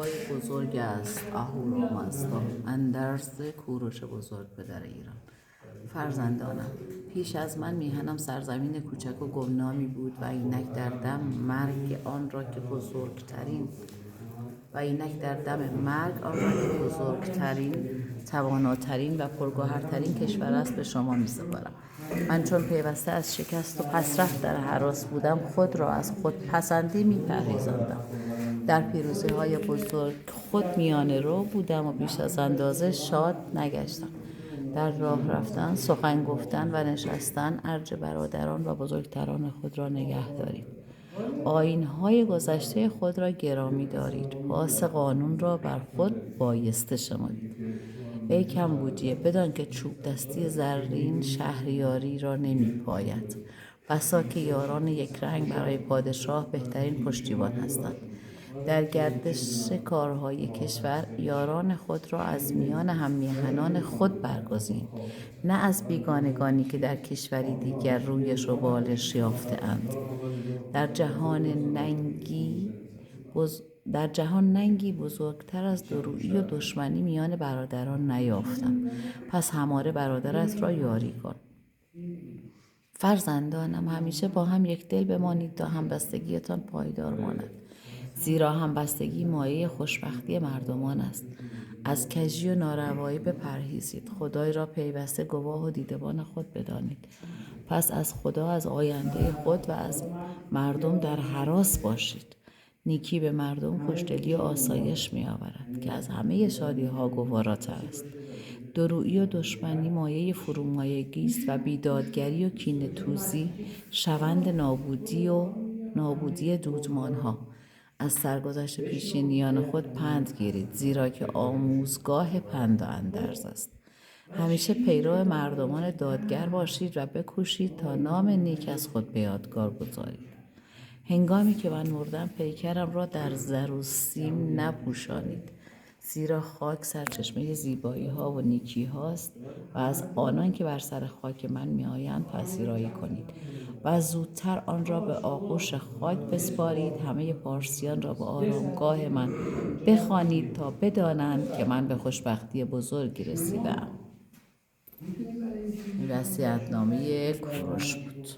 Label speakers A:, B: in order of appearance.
A: های بزرگ است اهورامزدا، اندرز کوروش بزرگ پدر ایران. فرزندانم، پیش از من میهنم سرزمین کوچک و گمنامی بود و اینک در دم مرگ آن را که بزرگترین تواناترین و پرگوهرترین کشور است به شما می سپارم. من چون پیوسته از شکست و پسرفت در هراس بودم، خود را از خودپسندی می پرهیزاندم. در پیروزی های بزرگ خود میانه رو بودم و بیش از اندازه شاد نگشتم. در راه رفتن، سخن گفتن و نشستن ارج برادران و بزرگتران خود را نگه دارید. آیین‌های گذشته خود را گرامی دارید. پاس قانون را بر خود بایسته شمارید. ای کمبودیه، بدان که چوب دستی زرین شهریاری را نمی پاید. بسا که یاران یک رنگ برای پادشاه بهترین پشتیبان هستند. در گردش کارهای کشور یاران خود را از میان هممیهنان خود برگزین، نه از بیگانگانی که در کشوری دیگر رویش و بالش یافته اند. در جهان ننگی بزرگتر از دورویی و دشمنی میان برادران نیافتم. پس هماره برادرت را یاری کن. فرزندانم، همیشه با هم یک دل بمانید تا همبستگیتان پایدار ماند. زیرا همبستگی مایه خوشبختی مردمان است. از کژی و ناروایی بپرهیزید. خدای را پیوسته گواه و دیدبان خود بدانید. پس از خدا، از آینده خود و از مردم در هراس باشید. نیکی به مردم خوشدلی و آسایش می آورد که از همه شادی ها گواراتر است. دورویی و دشمنی مایه فرومایگی است و بیدادگری و کینه توزی شوند نابودی دودمان ها. از سرگذشت پیشینیان خود پند گیرید، زیرا که آموزگاه پند و اندرز است. همیشه پیرو مردمان دادگر باشید و بکوشید تا نام نیک از خود به یادگار گذارید. هنگامی که من مردم، پیکرم را در زر و سیم نپوشانید، زیرا خاک سرچشمه زیبایی ها و نیکی هاست و از آنان که بر سر خاک من می آیند پذیرایی کنید و زودتر آن را به آغوش خاک بسپارید. همه پارسیان را به آرامگاه من بخوانید تا بدانند که من به خوشبختی بزرگی رسیدم. این وصیت‌نامه کوروش بود.